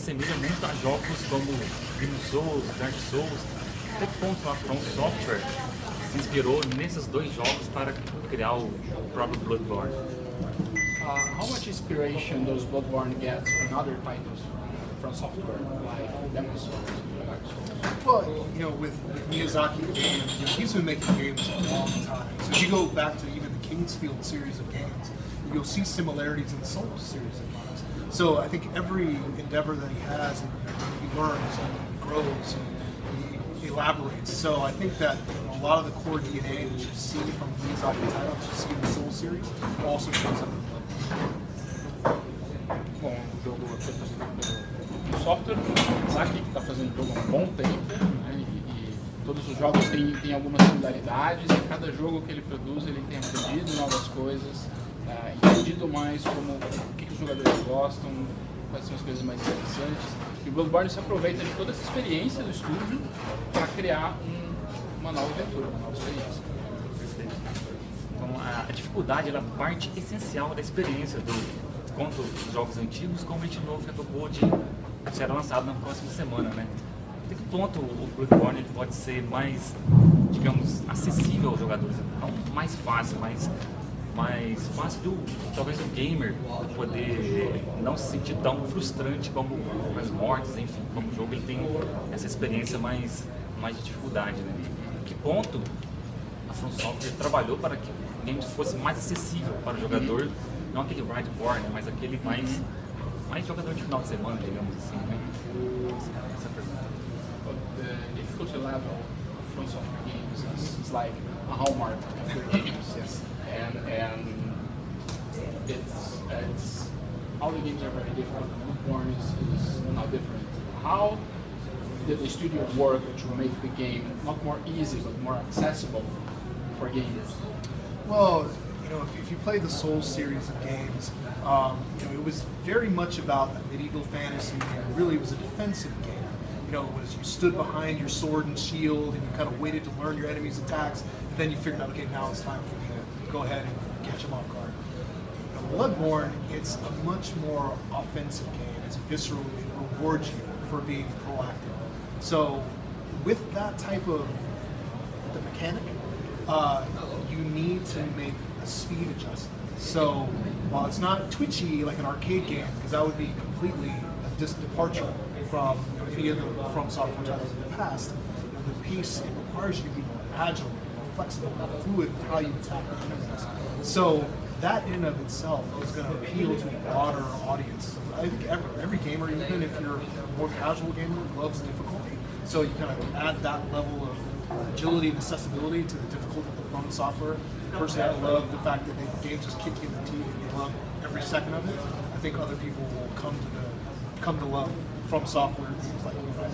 assemelha muito a jogos como Demon Souls, Dark Souls. Até que ponto a From Software se inspirou nesses dois jogos para criar o próprio Bloodborne? How much inspiration does Bloodborne get in other titles from software, like Demon Souls, Dark Souls? Well, you know, with Miyazaki games, you know, he's been making games for a long time. So if you go back to even the Kingsfield series of games, you'll see similarities in the Souls series of games. So I think every endeavor that he has, he learns and he grows and he elaborates. So I think that a lot of the core DNA that you see from Miyazaki titles, you see in the Souls series, also shows up in Bloodborne. Bom, o jogo é produzido pelo software, o Miyazaki, que está fazendo o jogo há um bom tempo, né, e todos os jogos têm algumas similaridades, e cada jogo que ele produz ele tem aprendido novas coisas, entendido mais como o que os jogadores gostam, quais são as coisas mais interessantes. E o Bloodborne se aproveita de toda essa experiência do estúdio para criar uma nova aventura, uma nova experiência. Então a dificuldade ela é parte essencial da experiência tanto os jogos antigos como este novo que acabou de ser lançado na próxima semana, né? Até que ponto o Bloodborne pode ser mais, digamos, acessível aos jogadores, não mais fácil, mas mais fácil talvez o gamer poder não se sentir tão frustrante como as mortes, enfim, como o jogo ele tem essa experiência mais de dificuldade, né? Em que ponto a From Software trabalhou para que o game fosse mais acessível para o jogador, não aquele Bloodborne, mas aquele mais jogador de final de semana, digamos assim, né? Essa pergunta. The difficulty level of From Software games is like a hallmark of their games. Yes. And it's all the games are very different. Bloodborne is not different. How did the studio work to make the game not more easy but more accessible for gamers? Well, you know, if you play the Souls series of games, you know, it was very much about a medieval fantasy, and really it was a defensive game. You know, it was you stood behind your sword and shield, and you kind of waited to learn your enemy's attacks, and then you figured out, okay, now it's time for me to go ahead and catch them off guard. Now, Bloodborne, it's a much more offensive game. It's visceral. It rewards you for being proactive. So, with that type of the mechanic, you need to make a speed adjustment. So, while it's not twitchy like an arcade game, because that would be completely a departure from any of the From Software titles in the past, you know, the pace, it requires you to be more agile, more flexible, more fluid with how you attack the enemies. So that in and of itself is going to appeal to a broader audience. So I think every gamer, even if you're a more casual gamer, loves difficulty. So you kind of add that level of agility and accessibility to the difficulty of the From Software. Personally, I love the fact that the game just kicks you in the teeth and you love every second of it. I think other people will come to love From Software games like you guys.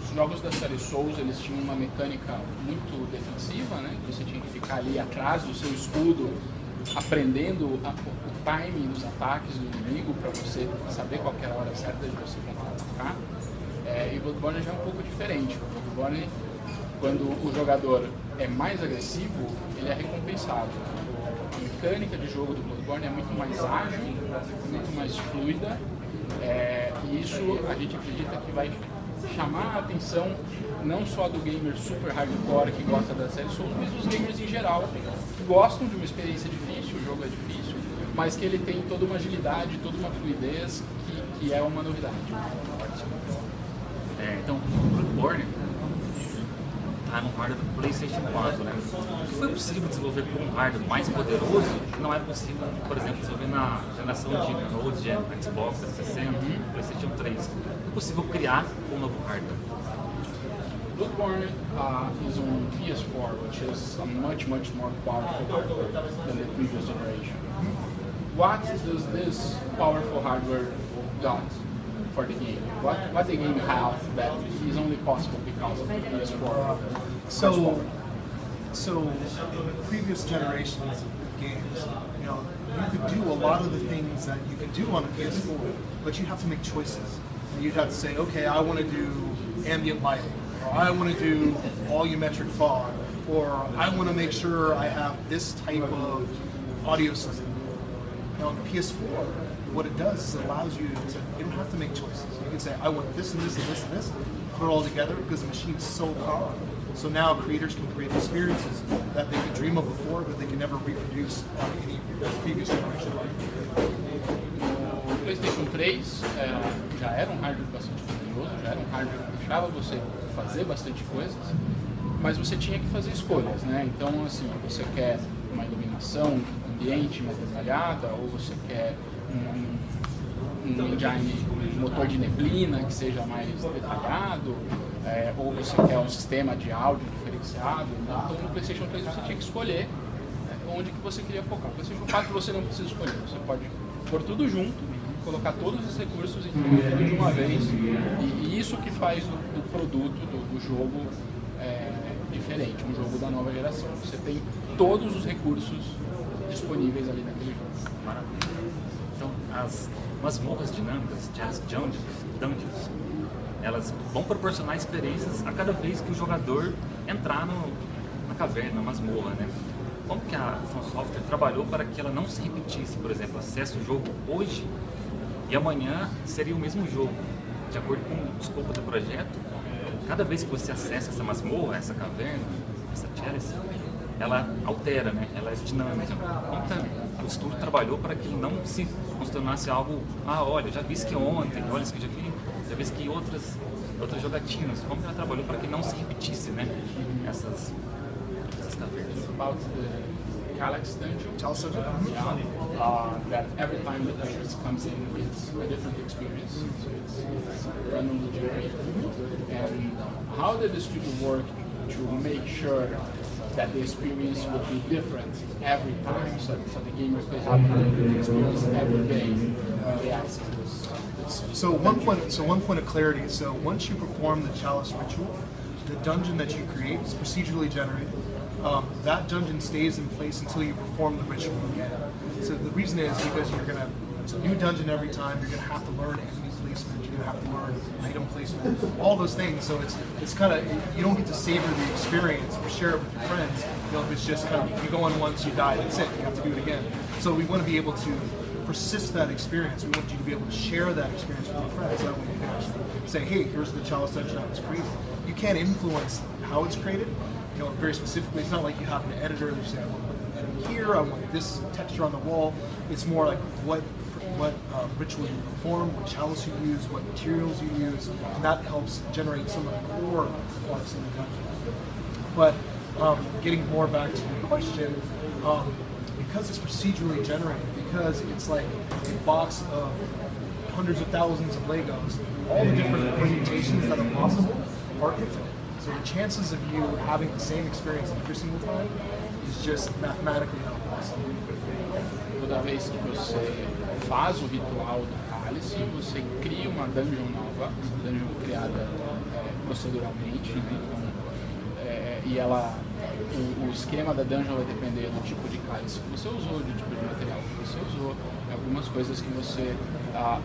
Os jogos da série Souls, eles tinham uma mecânica muito defensiva, né? Você tinha que ficar ali atrás do seu escudo, aprendendo o timing dos ataques do inimigo para você saber qual era a hora certa de você contra-atacar. E o Bloodborne já é um pouco diferente. O Bloodborne, quando o jogador é mais agressivo, ele é recompensado. A mecânica de jogo do Bloodborne é muito mais ágil, muito mais fluida, e isso a gente acredita que vai chamar a atenção não só do gamer super hardcore que gosta da série Souls, mas dos gamers em geral que gostam de uma experiência difícil, o jogo é difícil, mas que ele tem toda uma agilidade, toda uma fluidez que é uma novidade. Então, o Bloodborne está no hardware do PlayStation 4, né? Foi possível desenvolver com um hardware mais poderoso? Não é possível, por exemplo, desenvolver na geração de nodes de Xbox 360, PlayStation 3. É possível criar um novo hardware? Bloodborne is on PS4, which is a much more powerful hardware than the previous generation. What does this powerful hardware got for the game? What the game have that is only possible because of the PS4? So in previous generations of games, you know, you could do a lot of the things that you could do on a PS4, but you have to make choices. And you'd have to say, okay, I want to do ambient lighting, or I want to do volumetric fog, or I want to make sure I have this type of audio system. Now on the PS4, what it does is it allows you to, you don't have to make choices. You can say, I want this and this and this and this, put it all together because the machine is so powerful. So now creators can create experiences that they could dream of before, but they can never reproduce on any previous generation. O PlayStation 3 já era um hardware bastante poderoso, já era um hardware que deixava você fazer bastante coisas, mas você tinha que fazer escolhas, né? Então, assim, você quer uma iluminação, ambiente mais detalhada, ou você quer um engine, um motor de neblina que seja mais detalhado, ou você quer um sistema de áudio diferenciado. Então no PlayStation 3 você tinha que escolher onde que você queria focar. No PlayStation 4 você não precisa escolher, você pode pôr tudo junto, colocar todos os recursos e tudo de uma vez, e isso que faz do produto, do jogo diferente, um jogo da nova geração. Você tem todos os recursos disponíveis ali naquele jogo. Maravilha. Então, as masmorras dinâmicas, as dungeons, elas vão proporcionar experiências a cada vez que o jogador entrar na caverna, na masmorra, né? Como que a From Software trabalhou para que ela não se repetisse? Por exemplo, acesse o jogo hoje e amanhã seria o mesmo jogo. De acordo com o escopo do projeto, cada vez que você acessa essa masmorra, essa caverna, essa chalice, ela altera, né? Ela é dinâmica. Como que o estúdio trabalhou para que não se tornasse algo, olha, já vi isso que ontem, olha isso que já vi isso que outras jogatinas. Como que ela trabalhou para que não se repetisse, né? Essas cavernas. About the Calyx dungeon. Chalice dungeon? Yeah. That every time the players comes in, it's a different experience. So it's randomly generated. And how did the studio work to make sure that the experience would be different every time, so the gamers could have the experience every day when they access this? So one point of clarity. So once you perform the chalice ritual, the dungeon that you create is procedurally generated. That dungeon stays in place until you perform the ritual again. So the reason is because it's a new dungeon every time. You're gonna have to learn enemy placement. You're gonna have to learn item placement, all those things. So it's kind of, you don't get to savor the experience or share it with your friends. If it's just kind of, you go in once, you die, that's it. You have to do it again. So we want to be able to persist that experience. We want you to be able to share that experience with your friends. That way you can actually say, hey, here's the chalice dungeon that was created. You can't influence how it's created. Very specifically, it's not like you have an editor that you say, I want to put an edit here, I want this texture on the wall. It's more like what ritual you perform, what chalice you use, what materials you use, and that helps generate some of the core parts in the dungeon. But getting more back to the question, because it's procedurally generated, because it's like a box of hundreds of thousands of Legos, all the different permutations that are possible are infinite. So the chances of you having the same experience every single time is just mathematically not possible. Toda vez que você faz o ritual do cálice, você cria uma dungeon nova, uma dungeon criada proceduralmente, né? Então, e o esquema da dungeon vai depender do tipo de cálice que você usou, do tipo de material que você usou, algumas coisas que você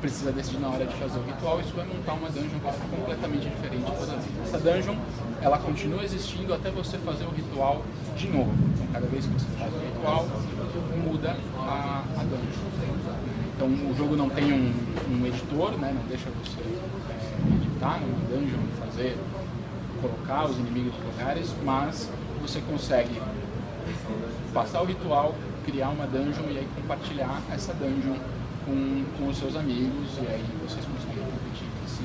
precisa decidir na hora de fazer o ritual. Isso vai montar uma dungeon completamente diferente toda vez. Essa dungeon, ela continua existindo até você fazer o ritual de novo. Então, cada vez que você faz o ritual, muda a dungeon. Então, o jogo não tem um editor, né? Não deixa você editar numa dungeon, colocar os inimigos nos lugares, mas você consegue passar o ritual, criar uma dungeon e aí compartilhar essa dungeon com os seus amigos, e aí vocês conseguem competir entre si,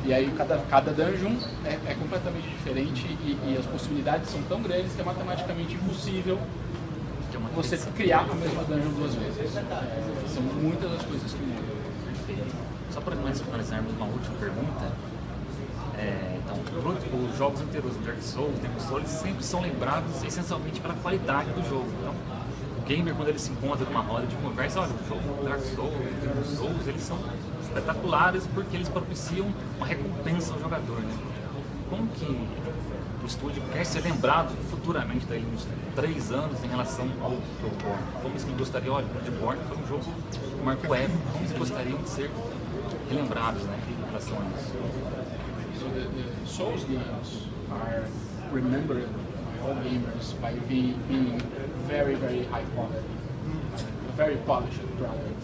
e aí cada dungeon é completamente diferente e as possibilidades são tão grandes que é matematicamente impossível você criar a mesma dungeon duas vezes. São muitas as coisas que mudam. Perfeito. Só para nós finalizarmos uma última pergunta, então, os jogos anteriores do Dark Souls, Demon Souls, sempre são lembrados essencialmente pela qualidade do jogo. Então, o gamer, quando ele se encontra numa roda de conversa, olha, o jogo do Dark Souls, Demon Souls, eles são espetaculares porque eles propiciam uma recompensa ao jogador, né? Como que o estúdio quer ser lembrado futuramente, daí uns 3 anos, em relação ao Bloodborne? Como eles gostariam, olha, o Bloodborne foi um jogo que marcou época, como eles gostariam de ser relembrados, né, em relação a isso? So the Souls games are remembered by all gamers by being very, very high quality. very polished product.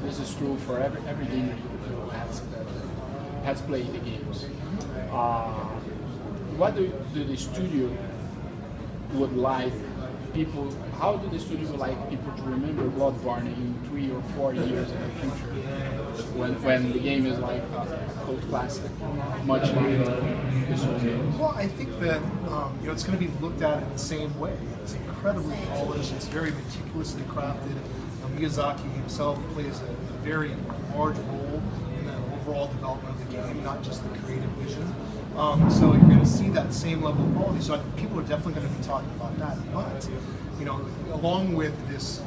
This is true for every gamer who has played the games. What do the studio would like people? How do the studio would like people to remember Bloodborne in 3 or 4 years in the future, when the game is like a cult classic, much like the Souls games? Well, I think that it's going to be looked at in the same way. It's incredibly polished. It's very meticulously crafted. Miyazaki himself plays a very large role in the overall development of the game, not just the creative vision. So you're going to see that same level of quality. So I think people are definitely going to be talking about that. But along with this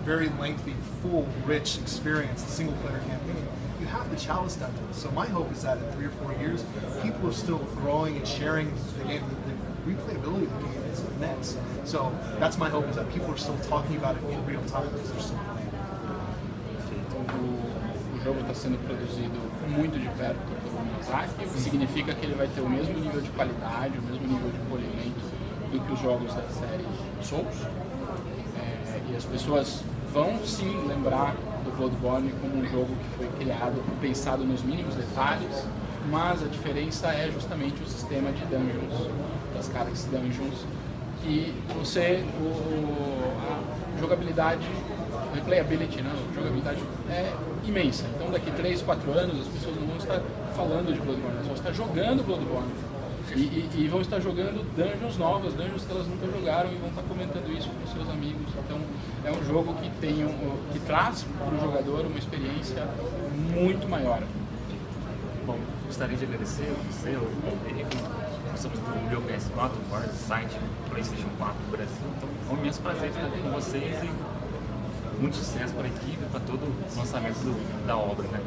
very lengthy, full, rich experience, the single-player campaign, you have the Chalice Dungeons. So my hope is that in 3 or 4 years, people are still growing and sharing the game. The replayability of the game is immense. So that's my hope, is that people are still talking about it in real time because they're still playing. O jogo está sendo produzido muito de perto pelo Miyazaki, o que significa que ele vai ter o mesmo nível de qualidade, o mesmo nível de polimento do que os jogos da série Souls. E as pessoas vão sim lembrar do Bloodborne como um jogo que foi criado, pensado nos mínimos detalhes, mas a diferença é justamente o sistema de dungeons, das Galaxy Dungeons, que a jogabilidade, replayability, né? A jogabilidade é imensa. Então daqui 3, 4 anos as pessoas não vão estar falando de Bloodborne, elas vão estar jogando Bloodborne. E vão estar jogando dungeons novas, dungeons que elas nunca jogaram, e vão estar comentando isso com seus amigos. Então é um jogo que traz para o jogador uma experiência muito maior. Bom, gostaria de agradecer você, nós somos do meu PS4, o maior site PlayStation 4 do Brasil. Então é um imenso prazer estar aqui com vocês e muito sucesso para a equipe, para todo o lançamento da obra, né?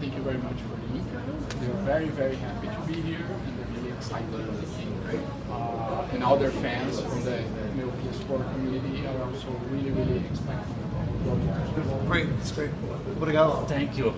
Thank you very much for the interview. They're very, very happy to be here, and they're really excited. And all their fans from the PS4 community are also really, really expecting. Great, it's great. Obrigado. Thank you.